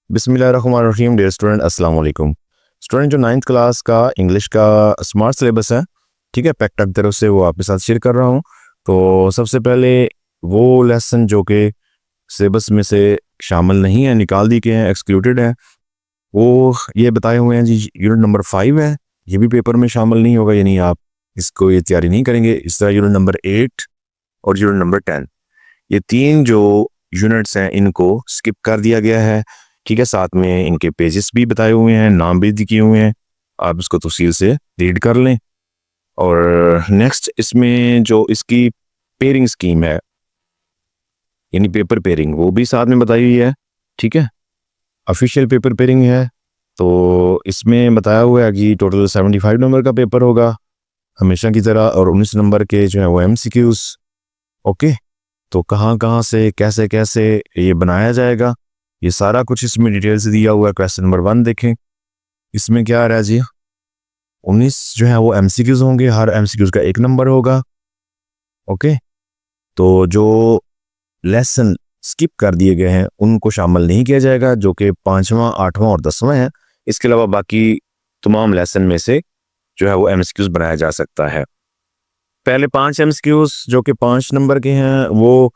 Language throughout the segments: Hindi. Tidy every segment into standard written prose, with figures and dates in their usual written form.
बिस्मिल्लाहिर्रहमानिर्रहीम। डियर स्टूडेंट, अस्सलाम वालेकुम। स्टूडेंट, जो 9th क्लास का इंग्लिश का स्मार्ट सिलेबस है, ठीक है, पैक्ट की तरफ से वो आपके साथ शेयर कर रहा हूँ। तो सबसे पहले वो लेसन जो कि सिलेबस में से शामिल नहीं है, निकाल दी गए हैं, एक्सक्लूडेड है, वो ये बताए हुए हैं जी। यूनिट नंबर 5 है, ये भी पेपर में शामिल नहीं होगा, यानी आप इसको ये तैयारी नहीं करेंगे। इस तरह यूनिट नंबर 8 और यूनिट नंबर 10, ये तीन जो यूनिट्स हैं इनको स्किप कर दिया गया है, ठीक है। साथ में इनके पेजेस भी बताए हुए हैं, नाम भी दिए हुए हैं, आप इसको तफसील से रीड कर लें। और नेक्स्ट इसमें जो इसकी पेयरिंग स्कीम है, यानी पेपर पेयरिंग, वो भी साथ में बताई हुई है, ठीक है। ऑफिशियल पेपर पेयरिंग है, तो इसमें बताया हुआ है कि टोटल 75 नंबर का पेपर होगा हमेशा की तरह, और 19 नंबर के जो है वो MCQs। ओके, तो कहाँ कहाँ से कैसे कैसे ये बनाया जाएगा, ये सारा कुछ इसमें डिटेल से दिया हुआ है। क्वेश्चन नंबर 1 देखें, इसमें क्या आ रहा है जी। 19 जो है वो MCQs होंगे, हर MCQs का 1 नंबर होगा। ओके, तो जो लेसन स्किप कर दिए गए हैं उनको शामिल नहीं किया जाएगा, जो कि 5वां, 8वां और 10वां है। इसके अलावा बाकी तमाम लेसन में से जो है वो MCQs बनाया जा सकता है। पहले 5 MCQs जो कि 5 नंबर के हैं, वो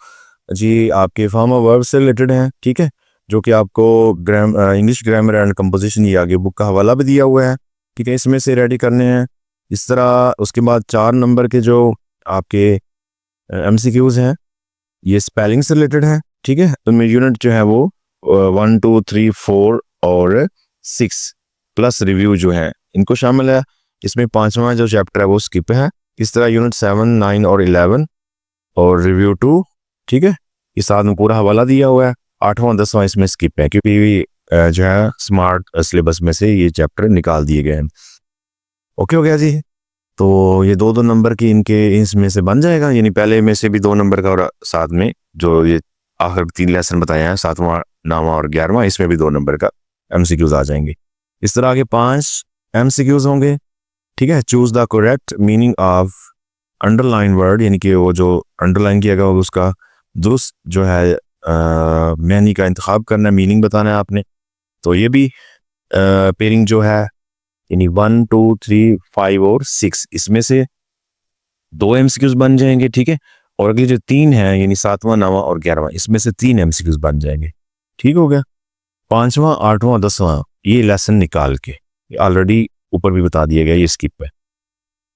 जी आपके फॉर्म ऑफ वर्ब से रिलेटेड हैं, ठीक है, जो कि आपको इंग्लिश ग्रामर एंड कंपोजिशन, ये आगे बुक का हवाला भी दिया हुआ है, ठीक है, इसमें से रेडी करने हैं इस तरह। उसके बाद 4 नंबर के जो आपके MCQs हैं, ये स्पेलिंग से रिलेटेड है, ठीक है। उनमें यूनिट जो है वो 1, 2, 3, 4 और 6 प्लस रिव्यू जो है इनको शामिल है। इसमें 5वां जो चैप्टर है वो स्किप है। इस तरह यूनिट 7, 9 और 11 और रिव्यू 2, ठीक है, इस साथ में पूरा हवाला दिया हुआ है। 8वां 10वां इसमें स्किप है, क्योंकि जो है स्मार्ट सिलेबस में से ये चैप्टर निकाल दिए गए हैं। ओके हो गया जी। तो ये 2-2 नंबर की इनके इसमें से बन जाएगा, यानी पहले में से भी 2 नंबर का, और साथ में जो ये आखिर 3 लेसन बताए हैं, 7वां, 9वां और 11वां, इसमें भी 2 नंबर का MCQs आ जाएंगे। इस तरह के 5 MCQs होंगे, ठीक है। Choose the correct meaning of underline word, यानी कि वो जो अंडरलाइन किया गया होगा उसका दुरुस्त जो है मैनी का इंतखाब करना है, मीनिंग बताना है आपने। तो ये भी पेयरिंग जो है, यानी 1, 2, 3, 5 और 6, इसमें से 2 MCQs बन जाएंगे, ठीक है। और अगले जो 3 हैं, यानी 7वां, 9वां और 11वां, इसमें से 3 MCQs बन जाएंगे, ठीक हो गया। 5वां, 8वां, 10वां ये लेसन निकाल के ऑलरेडी ऊपर भी बता दिया गया, ये स्किप है।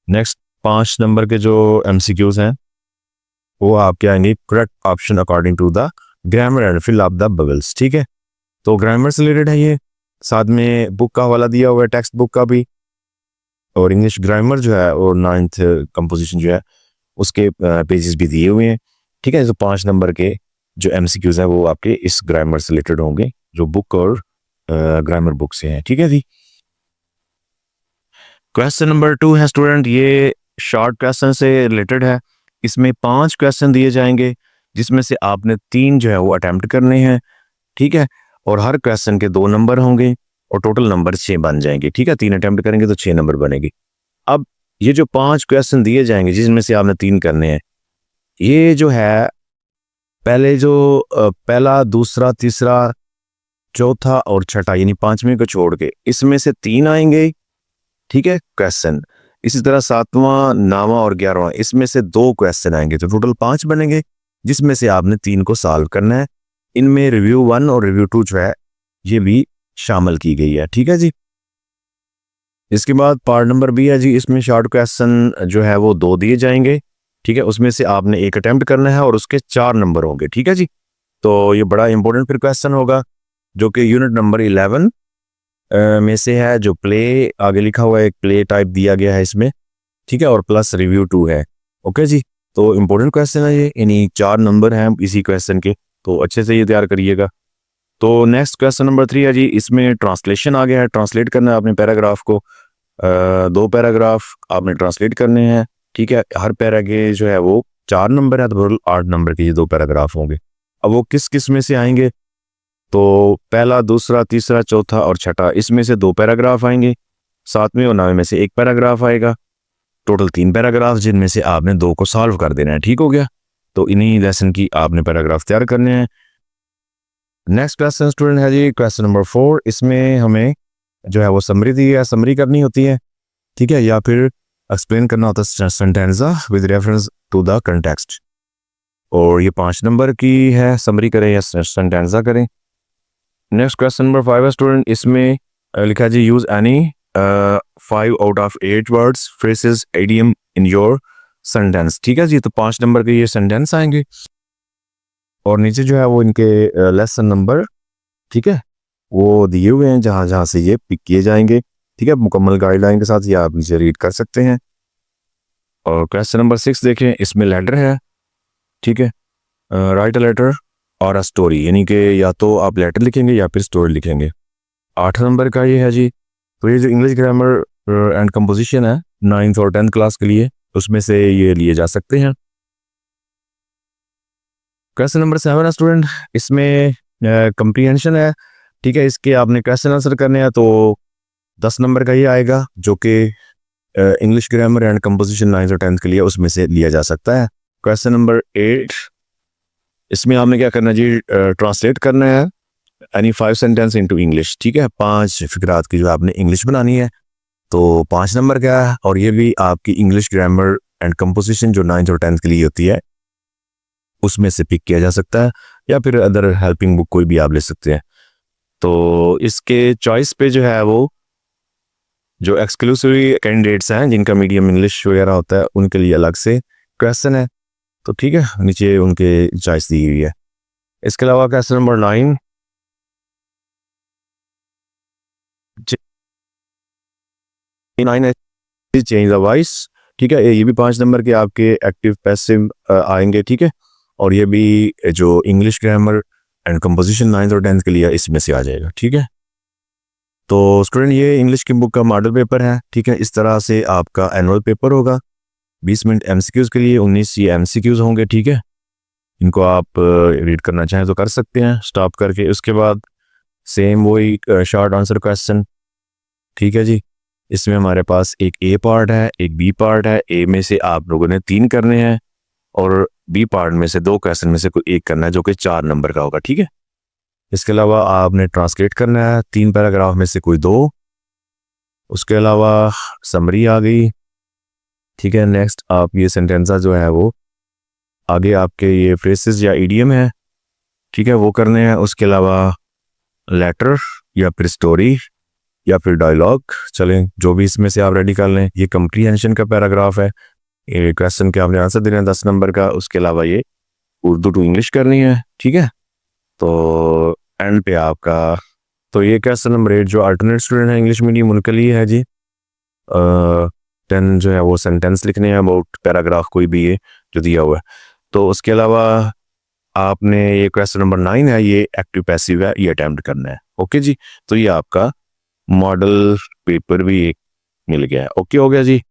नेक्स्ट 5 नंबर के जो MCQs हैं वो आपके आएंगे correct option according to the grammar and fill up the bubbles, ठीक है। तो ग्रामर से रिलेटेड है ये, साथ में बुक का हवाला दिया हुआ है, टेक्स्ट बुक का भी, और इंग्लिश ग्रामर जो है और 9th कंपोजिशन जो है उसके पेजेस भी दिए हुए हैं, ठीक है। तो 5 नंबर के जो MCQs हैं वो आपके इस ग्रामर से रिलेटेड होंगे, जो बुक और ग्रामर बुक से हैं, ठीक है जी। क्वेश्चन नंबर 2 है स्टूडेंट, ये शॉर्ट क्वेश्चन से रिलेटेड है। इसमें 5 क्वेश्चन दिए जाएंगे, जिसमें से आपने 3 जो है वो अटेम्प्ट करने हैं, ठीक है। और हर क्वेश्चन के 2 नंबर होंगे और टोटल नंबर 6 बन जाएंगे, ठीक है। 3 अटेम्प्ट करेंगे तो 6 नंबर बनेगी। अब ये जो 5 क्वेश्चन दिए जाएंगे, जिसमें से आपने 3 करने हैं, ये जो है पहले जो पहला, दूसरा, तीसरा, चौथा और छठा, यानी 5वें को छोड़ के इसमें से 3 आएंगे, ठीक है, क्वेश्चन। इसी तरह 7वां, 9वां और 11वां, इसमें से 2 क्वेश्चन आएंगे, तो टोटल 5 बनेंगे, जिसमें से आपने 3 को सॉल्व करना है। इनमें रिव्यू 1 और रिव्यू 2 जो है ये भी शामिल की गई है, ठीक है जी। इसके बाद पार्ट नंबर B है जी, इसमें शॉर्ट क्वेश्चन जो है वो 2 दिए जाएंगे, ठीक है। उसमें से आपने 1 अटेम्प्ट करना है और उसके 4 नंबर होंगे, ठीक है जी। तो ये बड़ा इंपॉर्टेंट फिर क्वेश्चन होगा, जो कि यूनिट नंबर 11 में से है, जो प्ले आगे लिखा हुआ है, एक प्ले टाइप दिया गया है इसमें, ठीक है, और प्लस रिव्यू 2 है। ओके जी, तो इंपॉर्टेंट क्वेश्चन है ये, यानी 4 नंबर हैं इसी क्वेश्चन के, तो अच्छे से ये तैयार करिएगा। तो नेक्स्ट क्वेश्चन नंबर 3 है जी, इसमें ट्रांसलेशन आ गया है, ट्रांसलेट करना है आपने पैराग्राफ को। 2 पैराग्राफ आपने ट्रांसलेट करने हैं, ठीक है। हर पैरा के जो है वो 4 नंबर है, तो 8 नंबर के ये 2 पैराग्राफ होंगे। अब वो किस किस में से आएंगे, तो पहला, दूसरा, तीसरा, चौथा और छठा, इसमें से 2 पैराग्राफ आएंगे, 7वें और 9वें में से 1 पैराग्राफ आएगा, टोटल 3 पैराग्राफ, जिनमें से आपने 2 को सॉल्व कर देना है, ठीक हो गया। तो इन्हीं लेसन की आपने पैराग्राफ तैयार करने हैं। नेक्स्ट क्वेश्चन स्टूडेंट है जी क्वेश्चन नंबर 4। इसमें हमें जो है वो समरी दी है, समरी करनी होती है, ठीक है, या फिर एक्सप्लेन करना होता है sentences with reference to the context. और ये 5 नंबर की है, समरी करें या सेंटेंजा करें। नेक्स्ट क्वेश्चन नंबर 5 है स्टूडेंट, इसमें लिखा जी use any 5 out of 8 words phrases idiom in your sentence. ठीक है जी, तो 5 नंबर के ये सेंटेंस आएंगे और नीचे जो है वो इनके लेसन नंबर, ठीक है, वो दिए हुए हैं जहाँ जहाँ से ये पिक किए जाएंगे, ठीक है, मुकम्मल गाइडलाइन के साथ ये आप नीचे रीड कर सकते हैं। और क्वेश्चन नंबर 6 देखें, इसमें लेटर है, ठीक है, राइट अ लेटर और अ स्टोरी, यानी कि या तो आप लेटर लिखेंगे या फिर स्टोरी लिखेंगे। 8 नंबर का ये है जी, तो ये जो इंग्लिश ग्रामर एंड कंपोजिशन है 9th और 10th क्लास के लिए, उसमें से ये लिए जा सकते हैं। क्वेश्चन नंबर 7 है स्टूडेंट, इसमें कंप्रीहेंशन है, ठीक है, इसके आपने क्वेश्चन आंसर करने हैं, तो 10 नंबर का ये आएगा जो कि English grammar and composition 9th और 10th के लिए उसमें से लिया जा सकता है। क्वेश्चन नंबर 8, इसमें आपने क्या करना है जी, ट्रांसलेट करना है एनी 5 सेंटेंस इनटू इंग्लिश, ठीक है, 5 फिक्रात की जो आपने इंग्लिश बनानी है, तो 5 नंबर का है। और ये भी आपकी इंग्लिश ग्रामर एंड कंपोजिशन जो 9th और 10th के लिए होती है उसमें से पिक किया जा सकता है, या फिर अदर हेल्पिंग बुक कोई भी आप ले सकते हैं। तो इसके चॉइस पे जो है वो जो एक्सक्लूसिवली कैंडिडेट्स हैं जिनका मीडियम इंग्लिश वगैरह होता है उनके लिए अलग से क्वेश्चन है, तो ठीक है, नीचे उनके चॉइस दी हुई है। इसके अलावा question number 9, change the voice, ठीक है, ये भी 5 नंबर के आपके एक्टिव पैसिव आएंगे, ठीक है, और ये भी जो English grammar and composition 9th और 10th के लिए इसमें से आ जाएगा, ठीक है। तो स्टूडेंट ये इंग्लिश की बुक का मॉडल पेपर है, ठीक है, इस तरह से आपका एनुअल पेपर होगा। 20 मिनट एमसीक्यूज के लिए, 19 ये एमसीक्यूज होंगे, ठीक है, इनको आप रीड करना चाहें तो कर सकते हैं स्टॉप करके। उसके बाद सेम वही शॉर्ट आंसर क्वेश्चन, ठीक है जी, इसमें हमारे पास एक ए पार्ट है, एक बी पार्ट है। ए में से आप लोगों ने 3 करने हैं और बी पार्ट में से 2 क्वेश्चन में से कोई एक करना है जो कि 4 नंबर का होगा, ठीक है। इसके अलावा आपने ट्रांसलेट करना है 3 पैराग्राफ में से कोई 2। उसके अलावा समरी आ गई, ठीक है। नेक्स्ट आप ये सेंटेंसा जो है वो आगे आपके ये फ्रेसेस या इडियम है, ठीक है, वो करने हैं। उसके अलावा लेटर या फिर स्टोरी या फिर डायलॉग, चलें जो भी इसमें से आप रेडी कर लें। ये कंप्रीहेंशन का पैराग्राफ है, ये क्वेश्चन के आपने आंसर देना है 10 नंबर का। उसके अलावा ये उर्दू टू इंग्लिश करनी है, ठीक है। तो एंड पे आपका, तो ये क्वेश्चन नंबर 8 जो अल्टरनेट स्टूडेंट है इंग्लिश मीडियम उनके लिए है जी। 10 जो है वो सेंटेंस लिखने हैं अबाउट पैराग्राफ कोई भी ये जो दिया हुआ है। तो उसके अलावा आपने ये क्वेश्चन नंबर 9 है, ये एक्टिव पैसिव है, ये अटेम्प्ट करना है। ओके जी, तो ये आपका मॉडल पेपर भी एक मिल गया है। ओके हो गया जी।